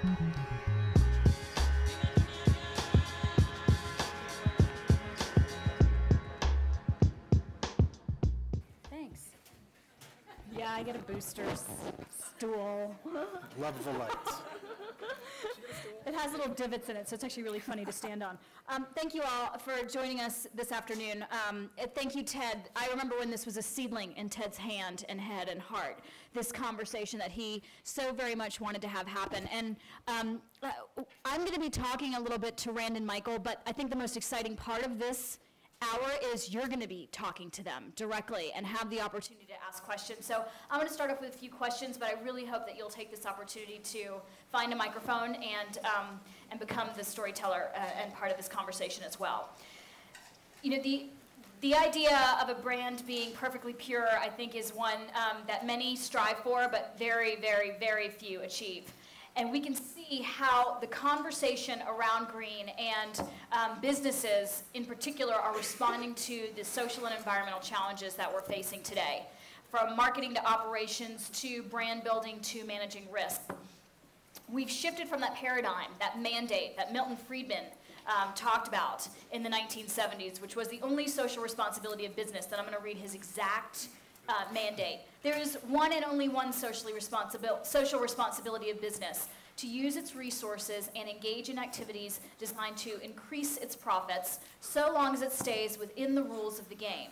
Thanks. Yeah, I get a booster stool. Love the lights. It has little divots in it, so it's actually really funny to stand on. Thank you all for joining us this afternoon. Thank you, Ted. I remember when this was a seedling in Ted's hand and head and heart, this conversation that he so very much wanted to have happen. And I'm going to be talking a little bit to Rand and Michael, but I think the most exciting part of this hour is you're going to be talking to them directly and have the opportunity to ask questions. So I'm going to start off with a few questions, but I really hope that you'll take this opportunity to find a microphone and become the storyteller and part of this conversation as well. You know, the idea of a brand being perfectly pure, I think, is one that many strive for, but very, very, very few achieve. And we can see how the conversation around green and businesses in particular are responding to the social and environmental challenges that we're facing today, from marketing to operations to brand building to managing risk. We've shifted from that paradigm, that mandate that Milton Friedman talked about in the 1970s, which was the only social responsibility of business. That I'm going to read his exact mandate. There is one and only one social responsibility of business: to use its resources and engage in activities designed to increase its profits, so long as it stays within the rules of the game,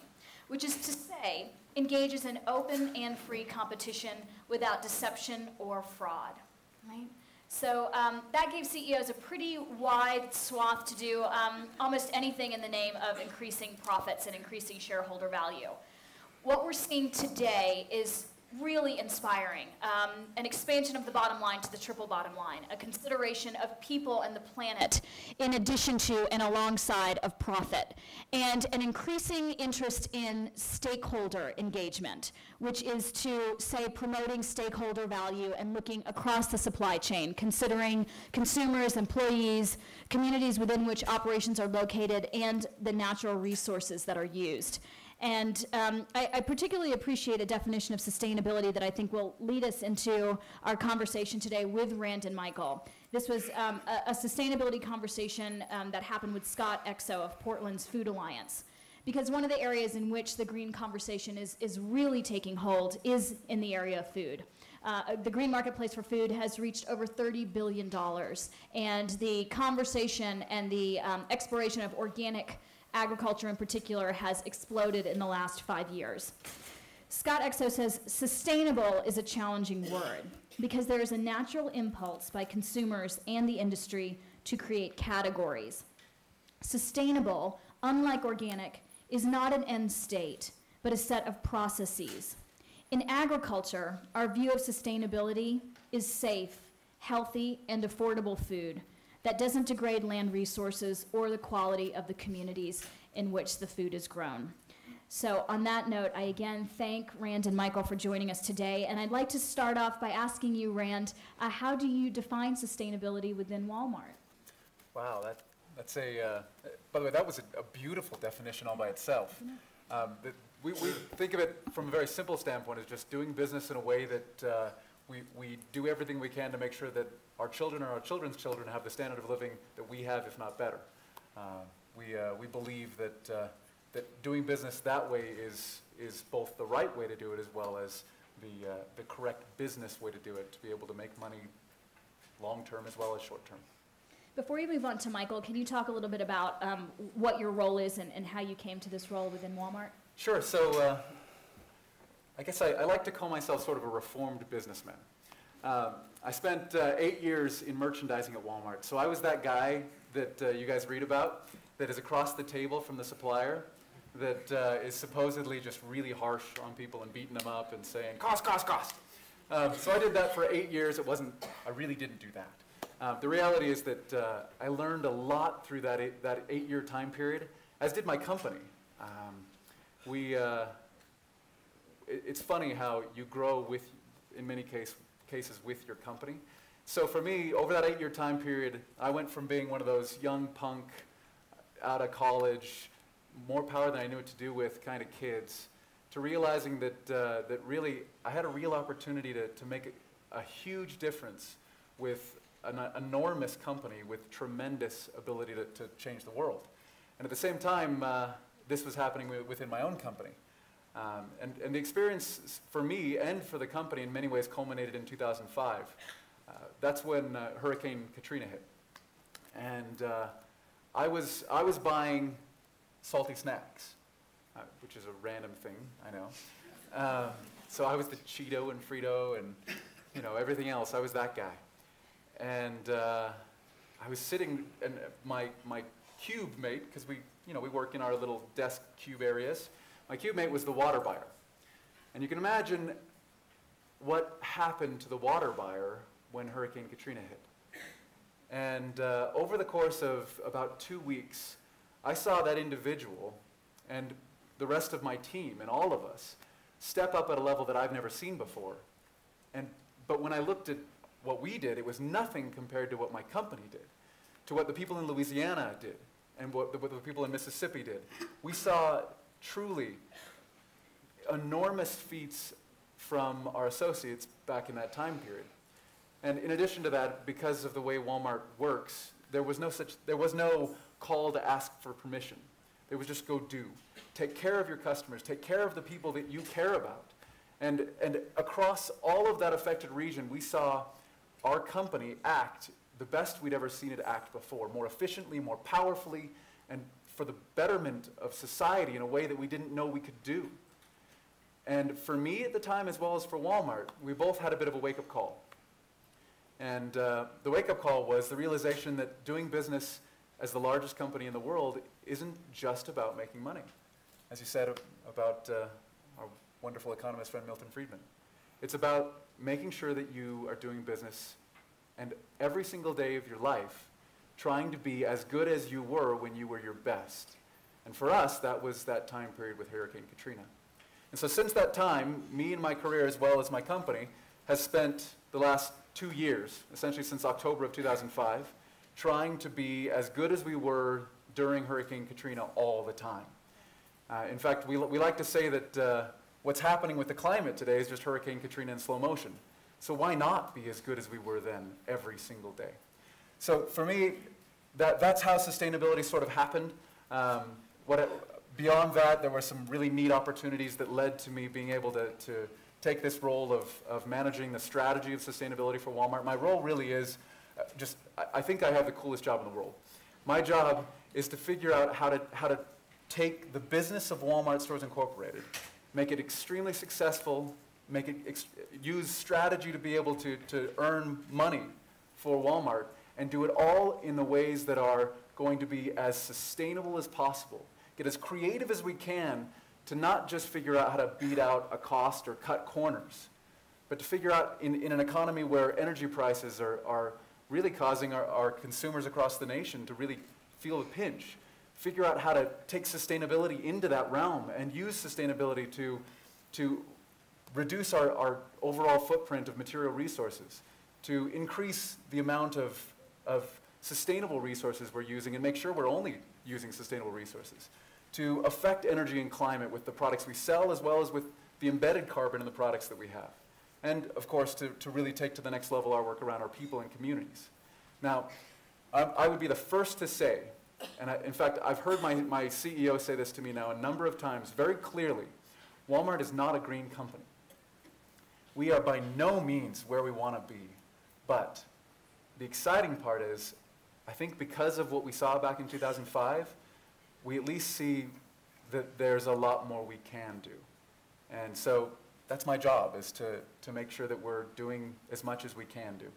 which is to say, engages in open and free competition without deception or fraud. Right? So that gave CEOs a pretty wide swath to do almost anything in the name of increasing profits and increasing shareholder value. What we're seeing today is really inspiring. An expansion of the bottom line to the triple bottom line, a consideration of people and the planet in addition to and alongside of profit, and an increasing interest in stakeholder engagement, which is to say promoting stakeholder value and looking across the supply chain, considering consumers, employees, communities within which operations are located, and the natural resources that are used. And I particularly appreciate a definition of sustainability that I think will lead us into our conversation today with Rand and Michael. This was a sustainability conversation that happened with Scott Exo of Portland's Food Alliance. Because one of the areas in which the green conversation is really taking hold is in the area of food. The green marketplace for food has reached over $30 billion. And the conversation and the exploration of organic agriculture in particular has exploded in the last 5 years. Scott Exo says sustainable is a challenging word because there is a natural impulse by consumers and the industry to create categories. Sustainable, unlike organic, is not an end state, but a set of processes. In agriculture, our view of sustainability is safe, healthy, and affordable food that doesn't degrade land resources or the quality of the communities in which the food is grown. So on that note, I again thank Rand and Michael for joining us today. And I'd like to start off by asking you, Rand, how do you define sustainability within Wal Mart? Wow, that's a, by the way, that was a beautiful definition all by itself. We think of it from a very simple standpoint as just doing business in a way that we do everything we can to make sure that our children or our children's children have the standard of living that we have, if not better. We believe that doing business that way is both the right way to do it as well as the correct business way to do it, to be able to make money long term as well as short term. Before you move on to Michael, can you talk a little bit about what your role is and how you came to this role within Wal Mart? Sure. So I guess I like to call myself sort of a reformed businessman. I spent 8 years in merchandising at Wal Mart. So I was that guy that you guys read about that is across the table from the supplier that is supposedly just really harsh on people and beating them up and saying, cost, cost, cost. So I did that for 8 years. I really didn't do that. The reality is that I learned a lot through that 8-year time period, as did my company. It's funny how you grow in many cases with your company. So for me, over that 8-year time period, I went from being one of those young punk, out of college, more power than I knew what to do with kind of kids, to realizing that really I had a real opportunity to make a huge difference with an enormous company with tremendous ability to change the world. And at the same time, this was happening within my own company. And the experience for me and for the company in many ways culminated in 2005. That's when Hurricane Katrina hit. And I was buying salty snacks, which is a random thing, I know. So I was the Cheeto and Frito and everything else. I was that guy. And I was sitting, and my cube mate, because we work in our little desk cube areas, my cube mate was the water buyer. And you can imagine what happened to the water buyer when Hurricane Katrina hit. And over the course of about 2 weeks, I saw that individual and the rest of my team and all of us step up at a level that I've never seen before. But when I looked at what we did, it was nothing compared to what my company did, to what the people in Louisiana did, and what the people in Mississippi did. We saw truly enormous feats from our associates back in that time period. And in addition to that, because of the way Wal Mart works, there was no call to ask for permission. It was just go do. Take care of your customers. Take care of the people that you care about. And across all of that affected region, we saw our company act the best we'd ever seen it act before, more efficiently, more powerfully, and for the betterment of society in a way that we didn't know we could do. And for me at the time, as well as for Wal Mart, we both had a bit of a wake-up call. And the wake-up call was the realization that doing business as the largest company in the world isn't just about making money, as you said about our wonderful economist friend Milton Friedman. It's about making sure that you are doing business and every single day of your life trying to be as good as you were when you were your best. And for us, that was that time period with Hurricane Katrina. And so since that time, me and my career as well as my company has spent the last 2 years, essentially since October of 2005, trying to be as good as we were during Hurricane Katrina all the time. In fact, we like to say that what's happening with the climate today is just Hurricane Katrina in slow motion. So why not be as good as we were then every single day? So for me, that's how sustainability sort of happened. Beyond that, there were some really neat opportunities that led to me being able to take this role of managing the strategy of sustainability for Wal Mart. My role really is I think I have the coolest job in the world. My job is to figure out how to take the business of Wal Mart Stores Incorporated, make it extremely successful, use strategy to be able to earn money for Wal Mart, and do it all in the ways that are going to be as sustainable as possible. Get as creative as we can to not just figure out how to beat out a cost or cut corners, but to figure out in an economy where energy prices are really causing our consumers across the nation to really feel the pinch, figure out how to take sustainability into that realm and use sustainability to reduce our overall footprint of material resources, to increase the amount of sustainable resources we're using and make sure we're only using sustainable resources, to affect energy and climate with the products we sell as well as with the embedded carbon in the products that we have. And of course, to really take to the next level our work around our people and communities. Now, I would be the first to say, and in fact, I've heard my CEO say this to me now a number of times very clearly, Walmart is not a green company. We are by no means where we want to be, but the exciting part is, I think because of what we saw back in 2005, we at least see that there's a lot more we can do. And so that's my job, is to make sure that we're doing as much as we can do.